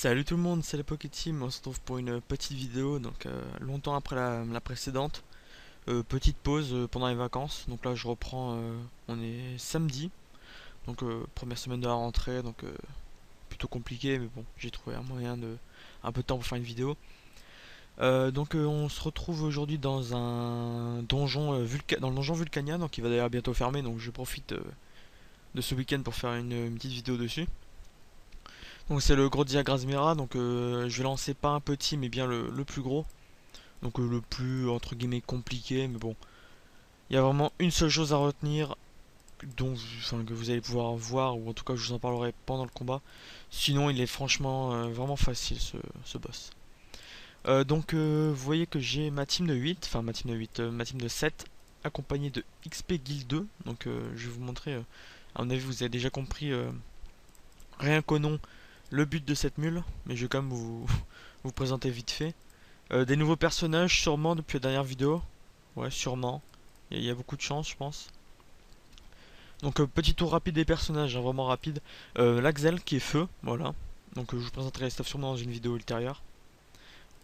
Salut tout le monde, c'est la Pocket Team. On se retrouve pour une petite vidéo, donc longtemps après la précédente. Petite pause pendant les vacances. Donc là, je reprends. On est samedi, donc première semaine de la rentrée, donc plutôt compliqué, mais bon, j'ai trouvé un moyen de un peu de temps pour faire une vidéo. On se retrouve aujourd'hui dans un donjon dans le donjon Vulcania, donc il va d'ailleurs bientôt fermer, donc je profite de ce week-end pour faire une petite vidéo dessus. Donc c'est le gros Grasmera, donc je vais lancer pas un petit mais bien le plus gros. Donc le plus entre guillemets compliqué, mais bon. Il y a vraiment une seule chose à retenir, que vous allez pouvoir voir, ou en tout cas je vous en parlerai pendant le combat. Sinon il est franchement vraiment facile ce boss. Vous voyez que j'ai ma team de 8, enfin ma team de 8, ma team de 7, accompagnée de XP Guild 2. Donc je vais vous montrer, à mon avis vous avez déjà compris, rien qu'au nom, le but de cette mule, mais je vais quand même vous présenter vite fait. Des nouveaux personnages, sûrement depuis la dernière vidéo. Ouais, sûrement. Il y a beaucoup de chance, je pense. Donc, petit tour rapide des personnages, hein, vraiment rapide. L'Axel qui est feu, voilà. Donc, je vous présenterai les stuff sûrement dans une vidéo ultérieure.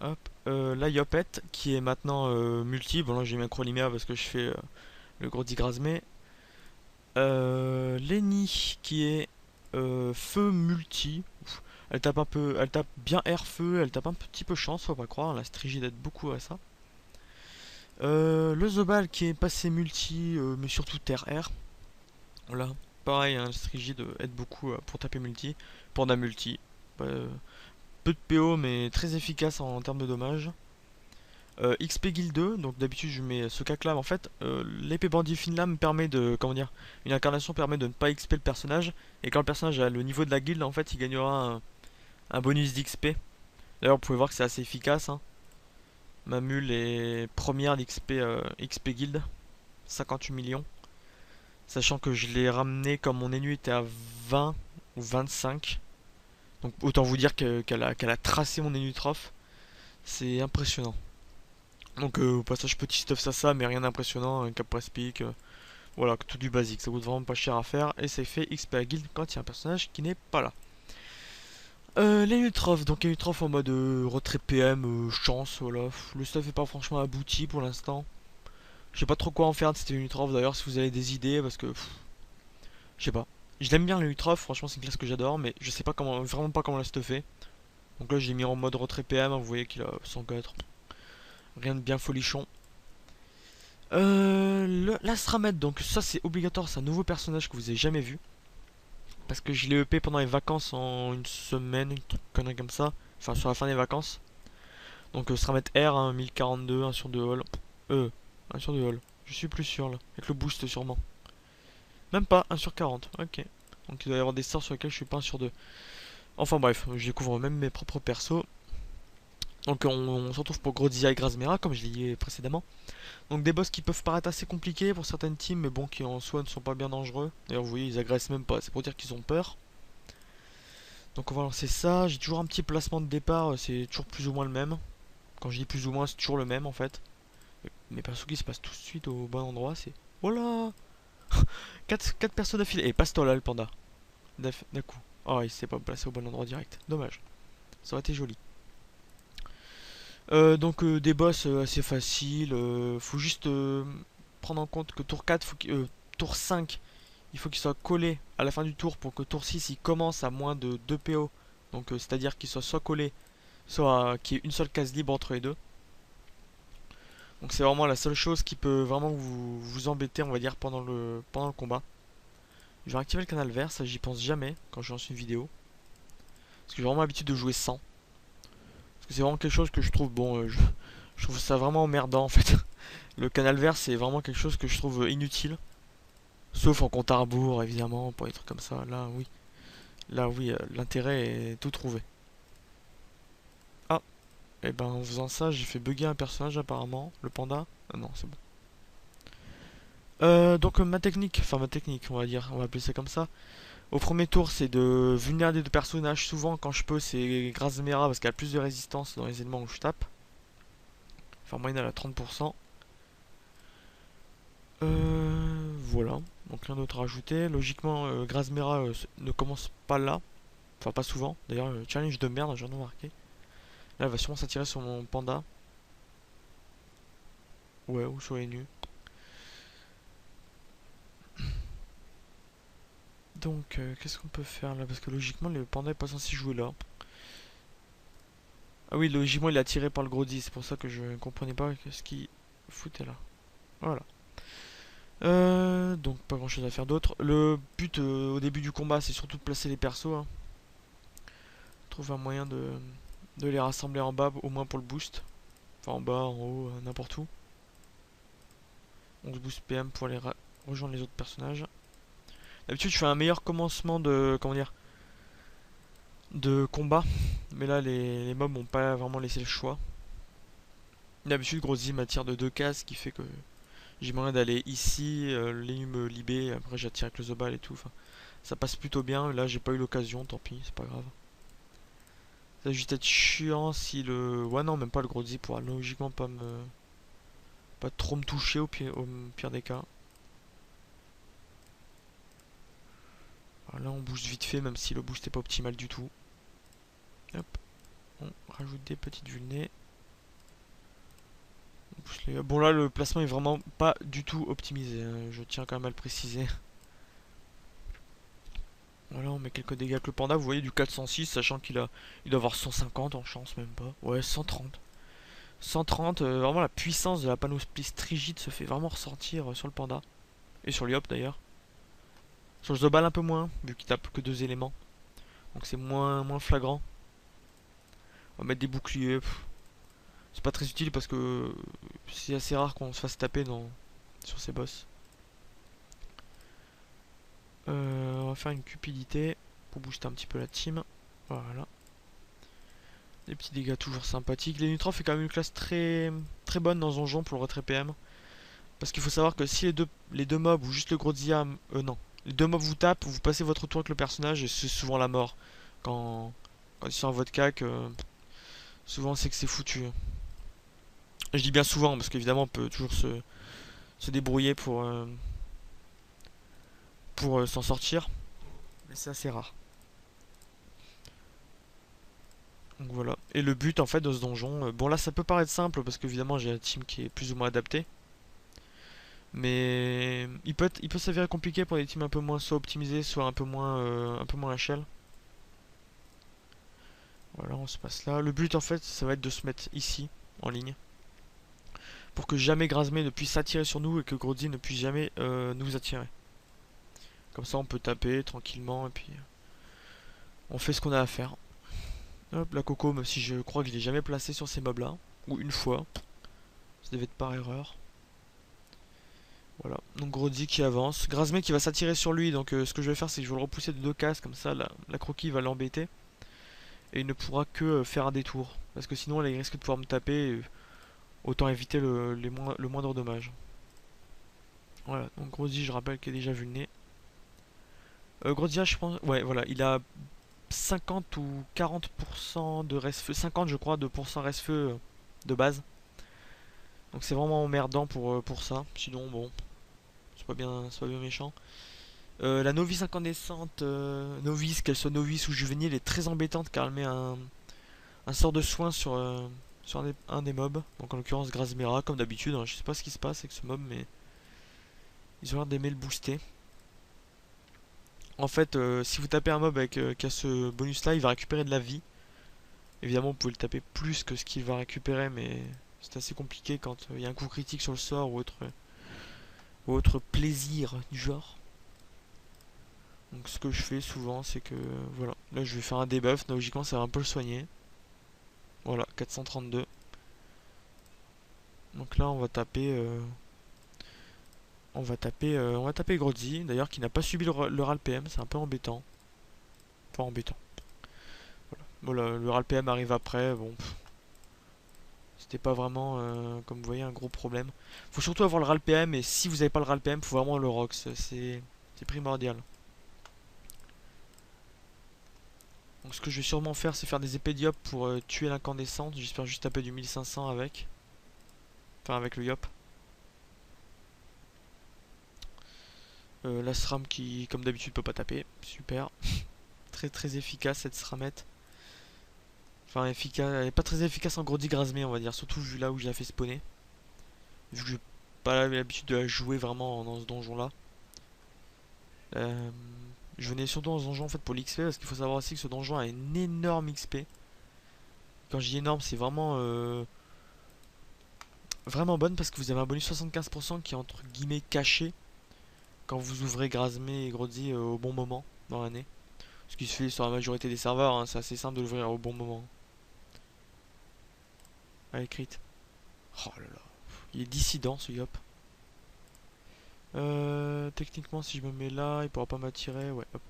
Hop. La Yopet qui est maintenant multi. Bon, là j'ai mis un Croliméa parce que je fais le gros Digrasmé. Lenny qui est feu multi. Ouf. Elle tape bien air feu, elle tape un petit peu chance, faut pas croire. La Strigide aide beaucoup à ça. Le Zobal qui est passé multi, mais surtout terre-air. Voilà, pareil, hein, le Strigide aide beaucoup pour taper multi. Panda multi. Euh, Peu de PO, mais très efficace en termes de dommages. XP Guild 2, donc d'habitude je mets ce cac là. En fait, l'épée bandit fine lame permet de. Comment dire. Une incarnation permet de ne pas XP le personnage. Et quand le personnage a le niveau de la guilde, en fait, il gagnera un bonus d'XP. D'ailleurs, vous pouvez voir que c'est assez efficace, hein. Ma mule est première d'XP XP Guild, 58 millions. Sachant que je l'ai ramené quand mon ennemi était à 20 ou 25. Donc autant vous dire qu'elle a tracé mon ennemi troph. C'est impressionnant. Donc au passage petit stuff ça mais rien d'impressionnant. Un cap press pick. Voilà, tout du basique. Ça coûte vraiment pas cher à faire. Et ça fait XP à guild quand il y a un personnage qui n'est pas là. Les Utroph, donc les Utroph en mode retrait PM, chance, voilà. Le stuff est pas franchement abouti pour l'instant. Je sais pas trop quoi en faire de cette Unitrof d'ailleurs, si vous avez des idées, parce que je sais pas. Je l'aime bien le Unitrof, franchement c'est une classe que j'adore, mais je sais pas comment, vraiment pas comment la stuffer. Donc là j'ai mis en mode retrait PM, hein, vous voyez qu'il a 104. Rien de bien folichon. L'Astramet, donc ça c'est obligatoire, c'est un nouveau personnage que vous avez jamais vu. Parce que je l'ai EP pendant les vacances en une semaine, une connerie comme ça. Enfin sur la fin des vacances. Donc Stramet R, hein, 1042, 1 sur 2 hall. 1 sur 2 hall. Je suis plus sûr là, avec le boost sûrement. Même pas, 1 sur 40, ok. Donc il doit y avoir des sorts sur lesquels je suis pas 1 sur 2. Enfin bref, je découvre même mes propres persos. Donc on se retrouve pour Grodzilla et Grasmera, comme je l'ai dit précédemment. Donc des boss qui peuvent paraître assez compliqués pour certaines teams, mais bon, qui en soi ne sont pas bien dangereux. D'ailleurs vous voyez, ils agressent même pas, c'est pour dire qu'ils ont peur. Donc on va lancer ça, j'ai toujours un petit placement de départ, c'est toujours plus ou moins le même. Quand je dis plus ou moins, c'est toujours le même en fait. Mes persos qui se passent tout de suite au bon endroit, c'est... Oh là 4 personnes d'affilée. Et passe-toi là le panda. D'un coup. Oh, il s'est pas placé au bon endroit direct. Dommage. Ça aurait été joli. Des boss assez faciles. Faut juste prendre en compte que tour 4, tour 5, il faut qu'il soit collé à la fin du tour pour que tour 6 il commence à moins de 2 PO. Donc c'est-à-dire qu'il soit collé, soit qu'il y ait une seule case libre entre les deux. Donc c'est vraiment la seule chose qui peut vraiment vous embêter, on va dire, pendant le combat. Je vais activer le canal vert, ça j'y pense jamais quand je lance une vidéo. Parce que j'ai vraiment l'habitude de jouer sans. Parce que c'est vraiment quelque chose que je trouve, bon, je trouve ça vraiment emmerdant en fait. Le canal vert c'est vraiment quelque chose que je trouve inutile. Sauf en compte à rebours évidemment, pour des trucs comme ça. Là oui, l'intérêt est tout trouvé. Ah, et ben en faisant ça j'ai fait bugger un personnage apparemment, le panda. Ah non, c'est bon. Ma technique on va dire, on va appeler ça comme ça. Au premier tour, c'est de vulnérer deux personnages. Souvent, quand je peux, c'est Grasmera parce qu'elle a plus de résistance dans les éléments où je tape. Enfin, en moyenne, elle a 30%. Voilà. Donc, rien d'autre à ajouter. Logiquement, Grasmera ne commence pas là. Enfin pas souvent. D'ailleurs challenge de merde, j'en ai remarqué. Là elle va sûrement s'attirer sur mon panda. Ouais, ou sur les nus. Donc qu'est-ce qu'on peut faire là? Parce que logiquement le panda est pas censé jouer là. Ah oui, logiquement il est attiré par le gros 10, c'est pour ça que je ne comprenais pas ce qu'il foutait là. Voilà. Donc pas grand chose à faire d'autre. Le but au début du combat c'est surtout de placer les persos. Hein. Trouver un moyen de les rassembler en bas, au moins pour le boost. Enfin en bas, en haut, n'importe où. 11 boost PM pour aller rejoindre les autres personnages. D'habitude je fais un meilleur commencement de, comment dire, de combat. Mais là les mobs m'ont pas vraiment laissé le choix. D'habitude Grozzy m'attire de 2 cases, ce qui fait que j'ai moyen d'aller ici, les me libérer, après j'attire avec le Zobal et tout. Enfin, ça passe plutôt bien. Là j'ai pas eu l'occasion, tant pis, c'est pas grave. Ça va juste être chiant si le... Ouais non, même pas le Grozzy pourra logiquement pas trop me toucher au pire des cas. Alors là on booste vite fait, même si le boost est pas optimal du tout. Hop, on rajoute des petites vulnées. Bon là le placement est vraiment pas du tout optimisé, hein. Je tiens quand même à le préciser. Voilà, on met quelques dégâts avec le panda. Vous voyez du 406, sachant il doit avoir 150 en chance, même pas. Ouais, 130. 130, vraiment la puissance de la panoplie strigide se fait vraiment ressentir sur le panda. Et sur l'Iop d'ailleurs. Sur le Zobal un peu moins, vu qu'il tape que 2 éléments. Donc c'est moins flagrant. On va mettre des boucliers. C'est pas très utile parce que c'est assez rare qu'on se fasse taper sur ces boss. On va faire une cupidité pour booster un petit peu la team. Voilà. Des petits dégâts toujours sympathiques. Les Nutroph est quand même une classe très très bonne dans Donjon pour le retrait PM. Parce qu'il faut savoir que si les deux mobs ou juste le gros diam, non, les deux mobs vous tapent, vous passez votre tour avec le personnage et c'est souvent la mort. Quand ils sont en votre cac, souvent c'est que c'est foutu. Je dis bien souvent parce qu'évidemment on peut toujours se débrouiller pour s'en sortir. Mais c'est assez rare. Donc voilà. Et le but en fait de ce donjon, bon là ça peut paraître simple parce qu'évidemment j'ai un team qui est plus ou moins adapté. Mais il peut s'avérer compliqué pour des teams un peu moins soit optimisés, soit un peu moins HL. Voilà, on se passe là. Le but en fait, ça va être de se mettre ici, en ligne, pour que jamais Grasmé ne puisse s'attirer sur nous et que Grozzy ne puisse jamais nous attirer. Comme ça, on peut taper tranquillement et puis on fait ce qu'on a à faire. Hop, la Coco, même si je crois que je l'ai jamais placé sur ces mobs là, ou une fois, ça devait être par erreur. Voilà, donc Grozzy qui avance. Grasmé qui va s'attirer sur lui, donc ce que je vais faire, c'est que je vais le repousser de 2 cases, comme ça la croquille va l'embêter. Et il ne pourra que faire un détour. Parce que sinon, là, il risque de pouvoir me taper. Autant éviter le moindre dommage. Voilà, donc Grozzy, je rappelle qu'il est déjà vulné. Grozzy, je pense. Ouais, voilà, il a 50 ou 40% de reste feu. 50, je crois, de pourcent reste feu de base. Donc c'est vraiment emmerdant pour ça. Sinon, bon, c'est pas bien méchant. La novice incandescente, novice, qu'elle soit novice ou juvénile, est très embêtante car elle met un sort de soin sur un des mobs. Donc en l'occurrence Grasmera, comme d'habitude. Hein, je sais pas ce qui se passe avec ce mob, mais ils ont l'air d'aimer le booster. En fait, si vous tapez un mob qui a ce bonus là, il va récupérer de la vie. Évidemment, vous pouvez le taper plus que ce qu'il va récupérer, mais c'est assez compliqué quand il y a un coup critique sur le sort ou autre plaisir du genre. Donc ce que je fais souvent, c'est que voilà, là je vais faire un debuff, logiquement ça va un peu le soigner. Voilà, 432. Donc là on va taper on va taper Grozzy, d'ailleurs qui n'a pas subi le RAL PM, c'est un peu embêtant. Enfin embêtant. Voilà. Bon, le RAL PM arrive après, bon. C'était pas vraiment, comme vous voyez, un gros problème. Faut surtout avoir le RAL PM, et si vous n'avez pas le RAL PM, faut vraiment le ROX, c'est primordial. Donc ce que je vais sûrement faire, c'est faire des épées diop pour tuer l'incandescente. J'espère juste taper du 1500 avec. Enfin avec le yop. La SRAM qui, comme d'habitude, peut pas taper. Super. très efficace cette Sramette. Enfin efficace, elle est pas très efficace en Grody Grasmé on va dire, surtout vu là où je la fais spawner. Vu que j'ai pas l'habitude de la jouer vraiment dans ce donjon là. Euh, je venais surtout dans ce donjon en fait pour l'XP parce qu'il faut savoir aussi que ce donjon a une énorme XP. Quand je dis énorme c'est vraiment bonne parce que vous avez un bonus 75% qui est entre guillemets caché quand vous ouvrez Grasmé et Grody au bon moment dans l'année. Ce qui se fait sur la majorité des serveurs, hein, c'est assez simple de l'ouvrir au bon moment. Allez, crit. Oh là là. Il est dissident ce yop. Techniquement, si je me mets là, il pourra pas m'attirer. Ouais, hop.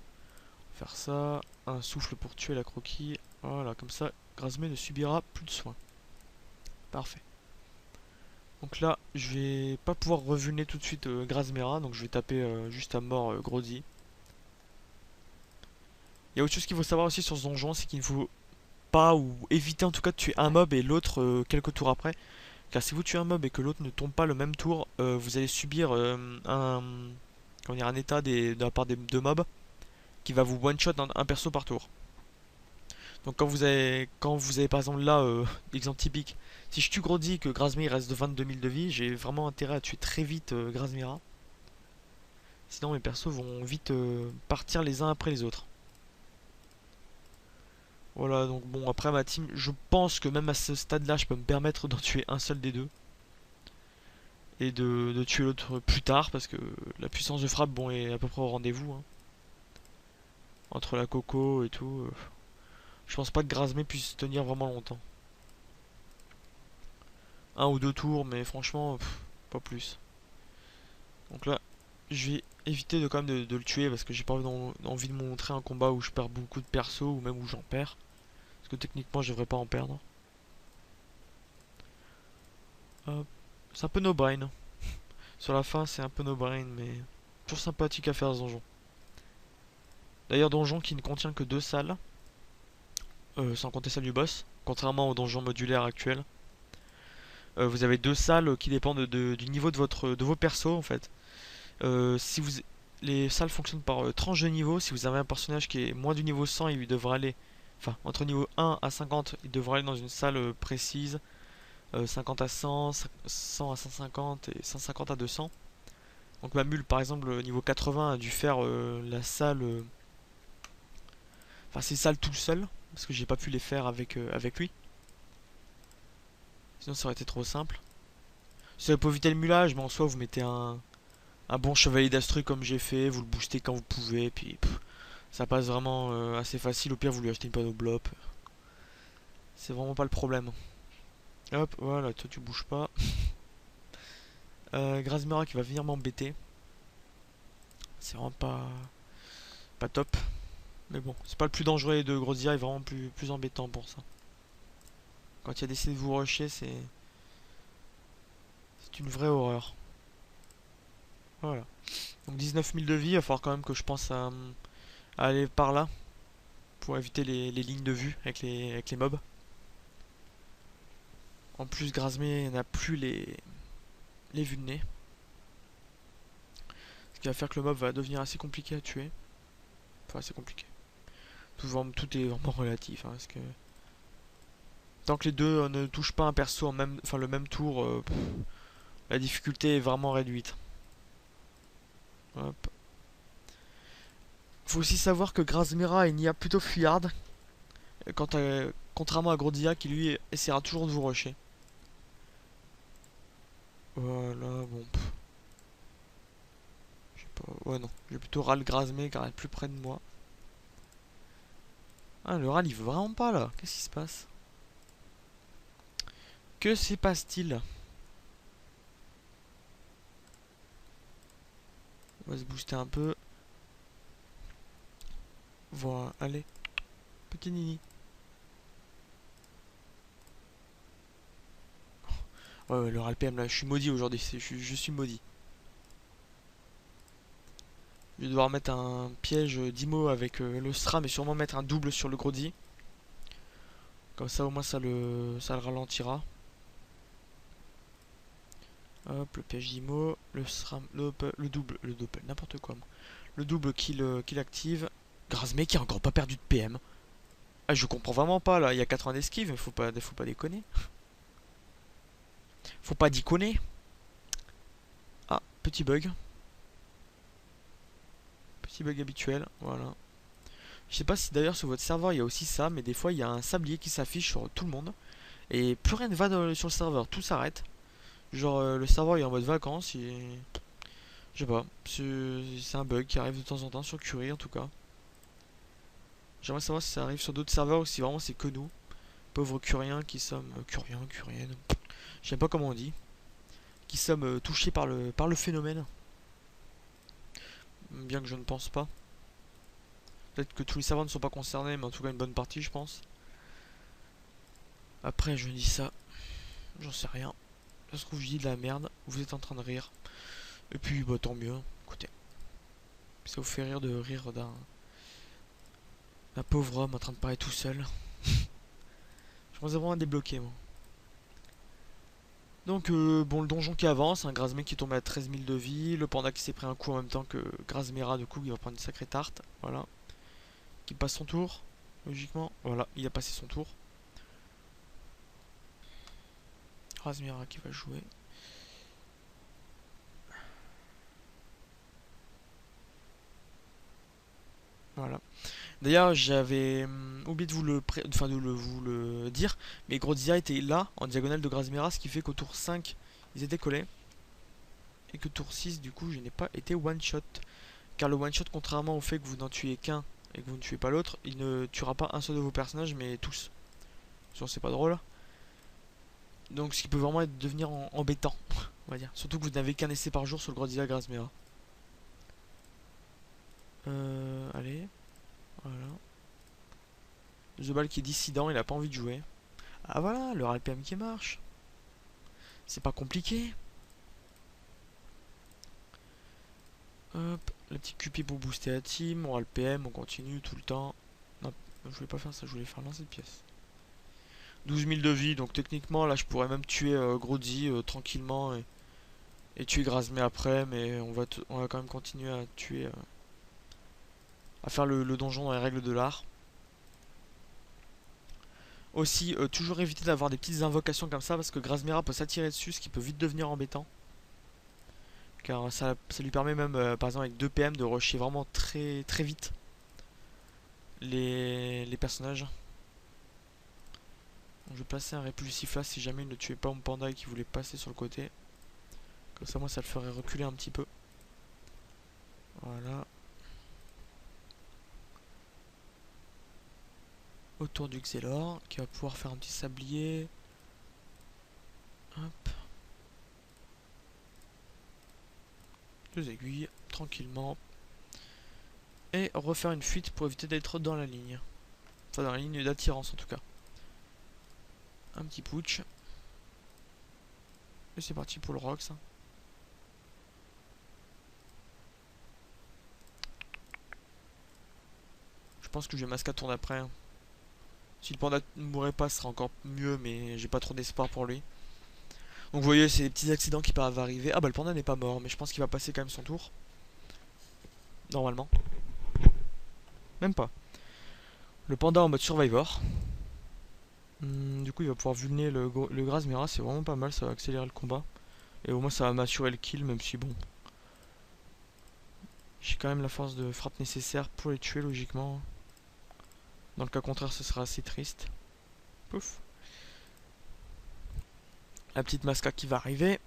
Faire ça. Un souffle pour tuer la croquille. Voilà, comme ça, Grasmé ne subira plus de soins. Parfait. Donc là, je vais pas pouvoir revulner tout de suite Grasmera, donc je vais taper juste à mort Grody. Il y a autre chose qu'il faut savoir aussi sur ce donjon, c'est qu'il ne faut pas ou éviter en tout cas de tuer un mob et l'autre quelques tours après. Car si vous tuez un mob et que l'autre ne tombe pas le même tour, vous allez subir comment dire, un état de la part des deux mobs qui va vous one shot un perso par tour. Donc quand vous avez par exemple là, exemple typique, si je tue Grody et que Grasmere il reste de 22 000 de vie, j'ai vraiment intérêt à tuer très vite Grasmera. Sinon mes persos vont vite partir les uns après les autres. Voilà, donc bon, après ma team, je pense que même à ce stade-là, je peux me permettre d'en tuer un seul des deux. Et de tuer l'autre plus tard, parce que la puissance de frappe, bon, est à peu près au rendez-vous. Hein. Entre la coco et tout, je pense pas que Grasmé puisse tenir vraiment longtemps. Un ou deux tours, mais franchement, pas plus. Donc là, je vais éviter de quand même de le tuer, parce que j'ai pas envie de montrer un combat où je perds beaucoup de persos, ou même où j'en perds. Parce que techniquement, je devrais pas en perdre. Hop. C'est un peu no brain. Sur la fin, c'est un peu no brain, mais toujours sympathique à faire ce donjon. D'ailleurs, donjon qui ne contient que deux salles, sans compter celle du boss, contrairement au donjon modulaire actuel. Vous avez deux salles qui dépendent du niveau de vos persos en fait. Si vous, les salles fonctionnent par tranche de niveau. Si vous avez un personnage qui est moins du niveau 100, il devra aller, enfin entre niveau 1 à 50, il devra aller dans une salle précise. 50 à 100, 100 à 150 et 150 à 200. Donc ma mule par exemple niveau 80 a dû faire la salle, enfin ces salles tout seul parce que j'ai pas pu les faire avec lui. Sinon ça aurait été trop simple. Ça peut éviter le mulage, mais en soi vous mettez un bon chevalier d'Astru comme j'ai fait, vous le boostez quand vous pouvez, puis ça passe vraiment assez facile. Au pire vous lui achetez une panneau blop. C'est vraiment pas le problème. Hop, voilà, toi tu bouges pas. Grasmera qui va venir m'embêter. C'est vraiment pas top. Mais bon, c'est pas le plus dangereux de Grozia, il est vraiment plus embêtant pour ça. Quand il y a décidé de vous rusher, c'est une vraie horreur. Voilà. Donc 19 000 de vie, il va falloir quand même que je pense à aller par là. Pour éviter les lignes de vue avec les mobs. En plus, Grasmé n'a plus les vues de nez. Ce qui va faire que le mob va devenir assez compliqué à tuer. Enfin, assez compliqué. Tout est vraiment relatif. Hein, parce que tant que les deux ne touchent pas un perso le même tour, la difficulté est vraiment réduite. Hop. Faut aussi savoir que Grasmera est une IA plutôt fuyarde. Contrairement à Grodia qui lui essaiera toujours de vous rusher. Voilà, bon. Je sais pas. Ouais, non. Je vais plutôt râle Grasmé car elle est plus près de moi. Ah, le râle il veut vraiment pas là. Qu'est-ce qui se passe? Que se passe-t-il? On va se booster un peu. Voilà, allez. Petit nini. Ouais, le râle PM là, je suis maudit aujourd'hui. Je suis maudit. Je vais devoir mettre un piège d'IMO avec le Stram et sûrement mettre un double sur le Grody. Comme ça au moins ça le ralentira. Hop, le piège d'IMO, le SRAM, le double, n'importe quoi. Le double qu'il active. Grazmé qui a encore pas perdu de PM. Ah, je comprends vraiment pas là, il y a 80 d'esquive, mais faut pas déconner. Faut pas déconner. Ah, petit bug. Petit bug habituel, voilà. Je sais pas si d'ailleurs sur votre serveur il y a aussi ça, mais des fois il y a un sablier qui s'affiche sur tout le monde. Et plus rien ne va sur le serveur, tout s'arrête. Genre le serveur il est en mode vacances et... Je sais pas, c'est un bug qui arrive de temps en temps sur Curie en tout cas. J'aimerais savoir si ça arrive sur d'autres serveurs ou si vraiment c'est que nous, pauvres Curiens qui sommes... Curiens, Curiennes, je sais pas comment on dit. Qui sommes touchés par le phénomène. Bien que je ne pense pas. Peut-être que tous les serveurs ne sont pas concernés, mais en tout cas une bonne partie je pense. Après je dis ça, j'en sais rien. Ça se trouve je dis de la merde, vous êtes en train de rire. Et puis bah tant mieux, écoutez. Ça vous fait rire de rire d'un pauvre homme en train de parler tout seul. Je pense vraiment à débloquer moi. Donc bon, le donjon qui avance, un Grasmé qui tombe à 13 000 de vie, le panda qui s'est pris un coup en même temps que Grasmera, du coup il va prendre une sacrée tarte, voilà. Qui passe son tour, logiquement, voilà, il a passé son tour. Grasmera qui va jouer. Voilà. D'ailleurs, j'avais oublié de vous le dire, mais Grodzilla était là, en diagonale de Grasmera, ce qui fait qu'au tour 5, ils étaient collés. Et que tour 6, du coup, je n'ai pas été one-shot. Car le one-shot, contrairement au fait que vous n'en tuez qu'un et que vous ne tuez pas l'autre, il ne tuera pas un seul de vos personnages, mais tous. Sinon, c'est pas drôle. Donc, ce qui peut vraiment devenir embêtant, on va dire. Surtout que vous n'avez qu'un essai par jour sur le Godzilla Grasmera. Allez. Voilà. The Ball qui est dissident, il a pas envie de jouer. Ah voilà, le RLPM qui marche. C'est pas compliqué. Hop, la petite QP pour booster la team, on RLPM, on continue tout le temps. Non, je voulais pas faire ça, je voulais faire lancer de pièce. 12 000 de vie, donc techniquement là je pourrais même tuer Grody tranquillement et tuer Grasmé après, mais on va quand même continuer à tuer, à faire le donjon dans les règles de l'art. Aussi, toujours éviter d'avoir des petites invocations comme ça parce que Grasmera peut s'attirer dessus, ce qui peut vite devenir embêtant. Car ça lui permet même, par exemple avec 2 PM, de rusher vraiment très très vite les personnages. Donc, je vais passer un répulsif là si jamais il ne tuait pas mon panda et qu'il voulait passer sur le côté. Comme ça, moi, ça le ferait reculer un petit peu. Voilà. Autour du Xelor, qui va pouvoir faire un petit sablier. Hop. 2 aiguilles, tranquillement. Et refaire une fuite pour éviter d'être dans la ligne. Enfin, dans la ligne d'attirance en tout cas. Un petit putsch. Et c'est parti pour le Rox. Je pense que je vais masque à tour d'après. Si le panda ne mourrait pas, ce serait encore mieux, mais j'ai pas trop d'espoir pour lui. Donc vous voyez, c'est des petits accidents qui peuvent arriver. Ah bah le panda n'est pas mort, mais je pense qu'il va passer quand même son tour. Normalement. Même pas. Le panda en mode survivor. Du coup il va pouvoir vulner le Grasmera, c'est vraiment pas mal, ça va accélérer le combat. Et au moins ça va m'assurer le kill, même si bon. J'ai quand même la force de frappe nécessaire pour les tuer logiquement. Dans le cas contraire ce sera assez triste. Pouf. La petite masca qui va arriver.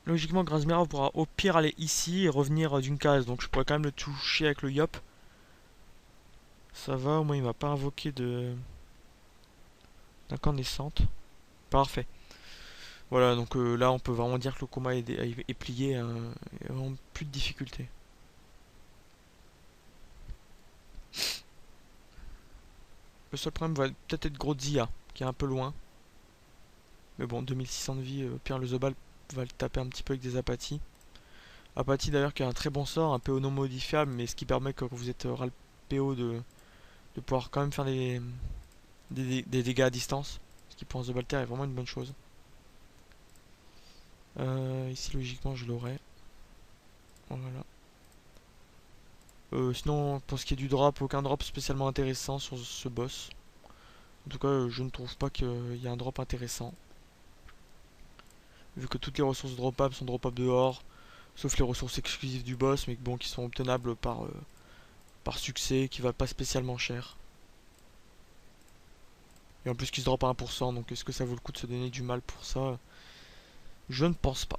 Logiquement Grasmera pourra au pire aller ici et revenir d'une case. Donc je pourrais quand même le toucher avec le Yop. Ça va, au moins il m'a pas invoqué d'incandescente. Parfait. Voilà, donc là on peut vraiment dire que le combat est plié, il y a vraiment plus de difficulté. Le seul problème va peut-être être Grodzilla, qui est un peu loin. Mais bon, 2600 de vie, Pierre le Zobal va le taper un petit peu avec des apathies. Apathie d'ailleurs qui a un très bon sort, un PO non modifiable, mais ce qui permet quand vous êtes ras le PO de pouvoir quand même faire des dégâts à distance. Ce qui pour un Zobalter est vraiment une bonne chose. Ici logiquement je l'aurai. Voilà. Sinon, pour ce qui est du drop, aucun drop spécialement intéressant sur ce boss. En tout cas, je ne trouve pas qu'il y a un drop intéressant. Vu que toutes les ressources droppables sont droppables dehors, sauf les ressources exclusives du boss, mais bon, qui sont obtenables par succès, qui valent pas spécialement cher. Et en plus qui se drop à 1%, donc est-ce que ça vaut le coup de se donner du mal pour ça? Je ne pense pas.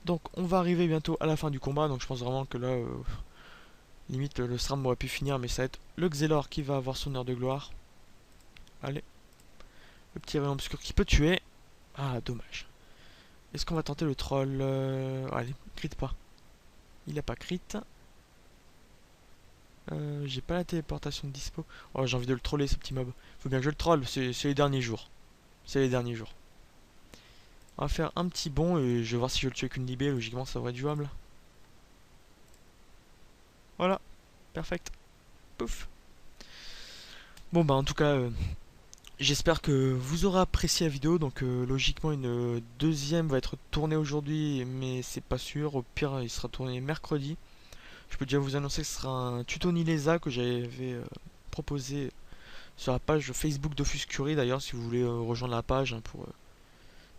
Donc on va arriver bientôt à la fin du combat, donc je pense vraiment que là, limite le SRAM aurait pu finir, mais ça va être le Xelor qui va avoir son heure de gloire. Allez, le petit rayon obscur qui peut tuer. Ah, dommage. Est-ce qu'on va tenter le troll? Allez, crit pas. Il a pas crit. J'ai pas la téléportation de dispo. Oh, j'ai envie de le troller ce petit mob. Faut bien que je le troll, c'est les derniers jours. C'est les derniers jours. On va faire un petit bond et je vais voir si je le tue avec une libé. Logiquement, ça devrait être jouable. Voilà, perfect. Pouf. Bon, bah, en tout cas, j'espère que vous aurez apprécié la vidéo. Donc, logiquement, une deuxième va être tournée aujourd'hui, mais c'est pas sûr. Au pire, il sera tourné mercredi. Je peux déjà vous annoncer que ce sera un tuto Nilesa que j'avais proposé sur la page Facebook d'Offuscurie. D'ailleurs, si vous voulez rejoindre la page hein,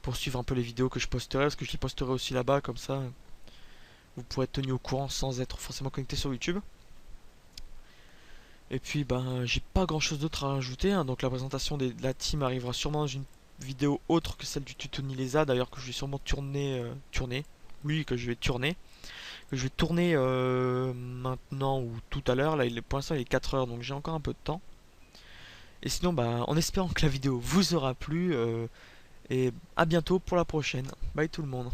pour suivre un peu les vidéos que je posterai, parce que je les posterai aussi là-bas, comme ça vous pourrez être tenu au courant sans être forcément connecté sur YouTube. Et puis ben j'ai pas grand chose d'autre à rajouter, hein, donc la présentation de la team arrivera sûrement dans une vidéo autre que celle du tuto Nilesa, d'ailleurs que je vais sûrement oui que je vais tourner, maintenant ou tout à l'heure, là pour l'instant il est 4 heures donc j'ai encore un peu de temps. Et sinon bah en espérant que la vidéo vous aura plu, et à bientôt pour la prochaine. Bye tout le monde.